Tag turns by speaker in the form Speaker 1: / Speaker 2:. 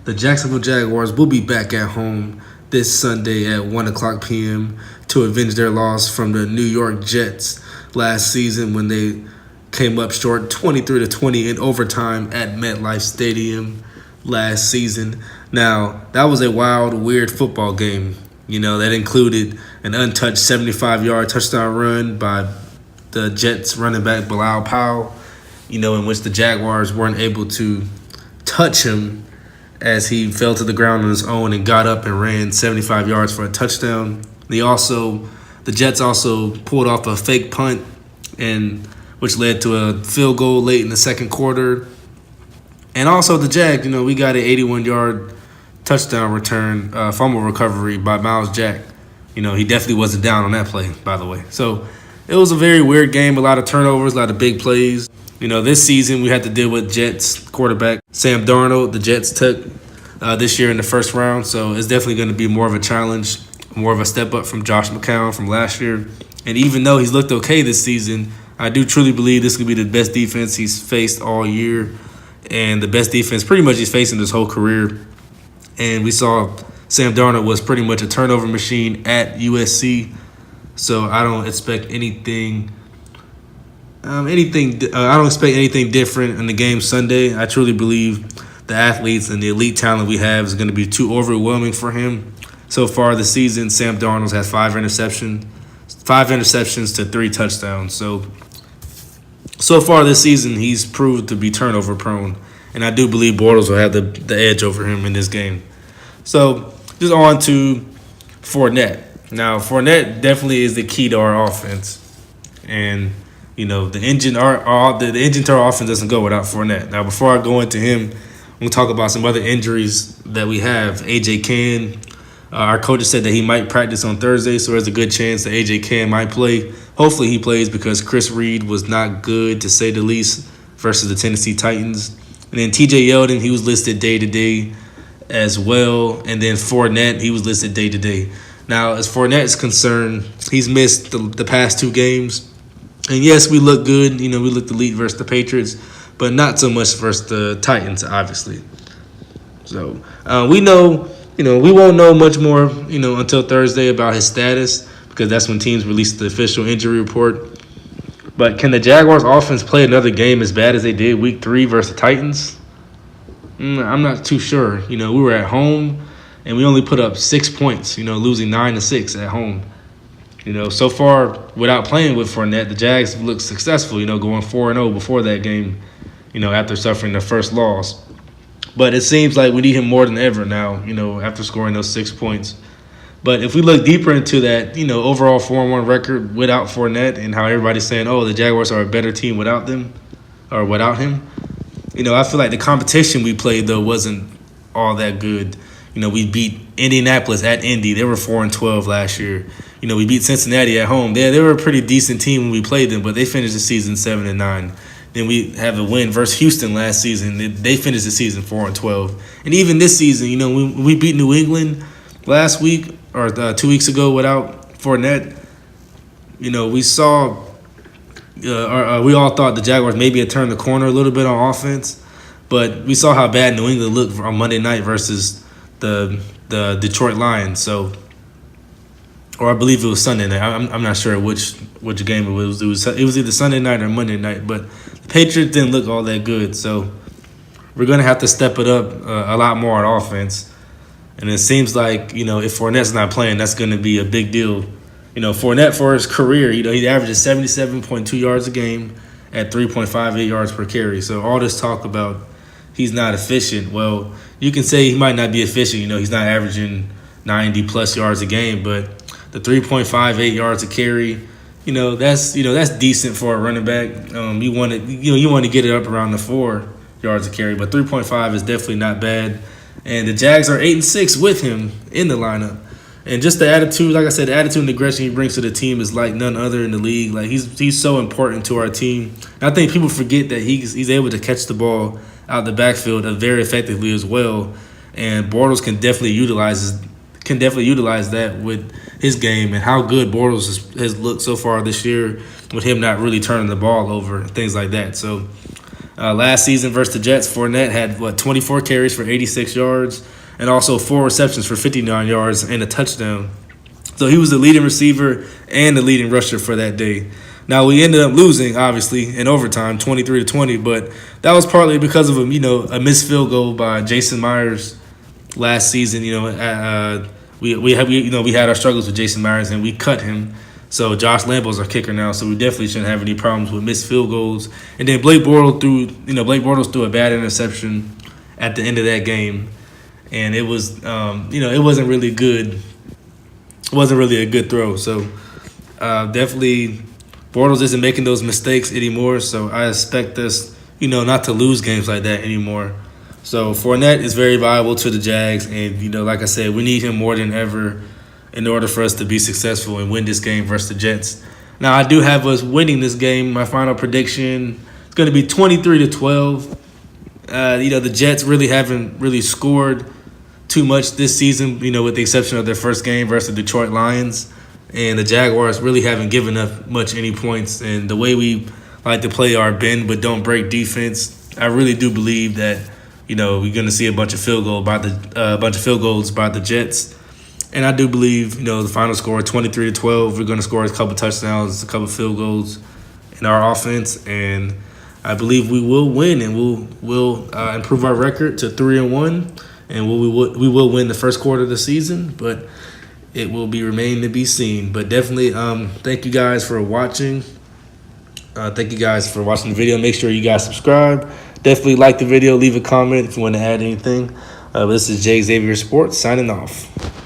Speaker 1: The Jacksonville Jaguars will be back at home this Sunday at 1 o'clock p.m. to avenge their loss from the New York Jets last season when they came up short 23-20 in overtime at MetLife Stadium last season. Now, that was a wild, weird football game. That included an untouched 75-yard touchdown run by the Jets running back Bilal Powell, in which the Jaguars weren't able to touch him as he fell to the ground on his own and got up and ran 75 yards for a touchdown. The Jets also pulled off a fake punt, which led to a field goal late in the second quarter. And also the Jags, we got an 81-yard touchdown return, fumble recovery by Miles Jack. He definitely wasn't down on that play, by the way. So it was a very weird game, a lot of turnovers, a lot of big plays. This season we had to deal with Jets quarterback Sam Darnold. The Jets took this year in the first round, so it's definitely going to be more of a challenge, more of a step up from Josh McCown from last year. And even though he's looked okay this season, I do truly believe this could be the best defense he's faced all year and the best defense pretty much he's facing his whole career. And we saw Sam Darnold was pretty much a turnover machine at USC, so I don't expect anything I don't expect anything different in the game Sunday. I truly believe the athletes and the elite talent we have is going to be too overwhelming for him. So far this season, Sam Darnold has 5 interceptions to 3 touchdowns. So far this season, he's proved to be turnover prone, and I do believe Bortles will have the edge over him in this game. So just on to Fournette. Now, Fournette definitely is the key to our offense, and the engine to our offense doesn't go without Fournette. Now, before I go into him, I'm going to talk about some other injuries that we have. A.J. Cann, our coach said that he might practice on Thursday, so there's a good chance that A.J. Cann might play. Hopefully he plays because Chris Reed was not good, to say the least, versus the Tennessee Titans. And then T.J. Yeldon, he was listed day-to-day as well. And then Fournette, he was listed day-to-day. Now, as Fournette is concerned, he's missed the past 2 games. And yes, we look good. We looked elite versus the Patriots, but not so much versus the Titans, obviously. So we know, we won't know much more, until Thursday about his status, because that's when teams release the official injury report. But can the Jaguars offense play another game as bad as they did week 3 versus the Titans? I'm not too sure. We were at home and we only put up 6 points, losing 9-6 at home. So far, without playing with Fournette, the Jags look successful, going 4-0 before that game, after suffering their first loss. But it seems like we need him more than ever now, after scoring those 6 points. But if we look deeper into that, overall 4-1 record without Fournette and how everybody's saying, the Jaguars are a better team without them or without him, I feel like the competition we played, though, wasn't all that good. We beat Indianapolis at Indy. They were 4-12 last year. We beat Cincinnati at home. They were a pretty decent team when we played them, but they finished the season 7-9. Then we have a win versus Houston last season. They finished the season 4-12. And even this season, we beat New England last week or 2 weeks ago without Fournette. We saw we all thought the Jaguars maybe had turned the corner a little bit on offense, but we saw how bad New England looked on Monday night versus the Detroit Lions. Or I believe it was Sunday night. I'm not sure which game it was. It was either Sunday night or Monday night. But the Patriots didn't look all that good. So we're going to have to step it up a lot more on offense. And it seems like, if Fournette's not playing, that's going to be a big deal. Fournette for his career, he averages 77.2 yards a game at 3.58 yards per carry. So all this talk about he's not efficient, well, you can say he might not be efficient. He's not averaging 90-plus yards a game, but the 3.58 yards a carry, that's decent for a running back. You want to get it up around the 4 yards a carry, but 3.5 is definitely not bad. And the Jags are 8-6 with him in the lineup. And just the attitude, like I said, the attitude and aggression he brings to the team is like none other in the league. Like he's so important to our team. And I think people forget that he's able to catch the ball out the backfield very effectively as well. And Bortles can definitely utilize that with his game and how good Bortles has looked so far this year with him not really turning the ball over and things like that. So Last season versus the Jets, Fournette had 24 carries for 86 yards and also 4 receptions for 59 yards and a touchdown. So he was the leading receiver and the leading rusher for that day. Now we ended up losing, obviously, in overtime, 23-20, but that was partly because of a missed field goal by Jason Myers last season. We had our struggles with Jason Myers and we cut him. So Josh Lambo's our kicker now, so we definitely shouldn't have any problems with missed field goals. And then Blake Bortles threw a bad interception at the end of that game, and it was it wasn't really good. It wasn't really a good throw. So definitely Bortles isn't making those mistakes anymore. So I expect us not to lose games like that anymore. So Fournette is very valuable to the Jags, and like I said, we need him more than ever in order for us to be successful and win this game versus the Jets. Now, I do have us winning this game. My final prediction is going to be 23-12. The Jets really haven't really scored too much this season, with the exception of their first game versus the Detroit Lions. And the Jaguars really haven't given up much any points. And the way we like to play our bend but don't break defense, I really do believe that, we're going to see a bunch of field goals by the Jets. And I do believe, the final score, 23-12, we're going to score a couple touchdowns, a couple field goals in our offense. And I believe we will win, and we'll improve our record to 3-1. And we will win the first quarter of the season, but it will remain to be seen. But definitely thank you guys for watching. Thank you guys for watching the video. Make sure you guys subscribe. Definitely like the video. Leave a comment if you want to add anything. This is Jay Xavier Sports signing off.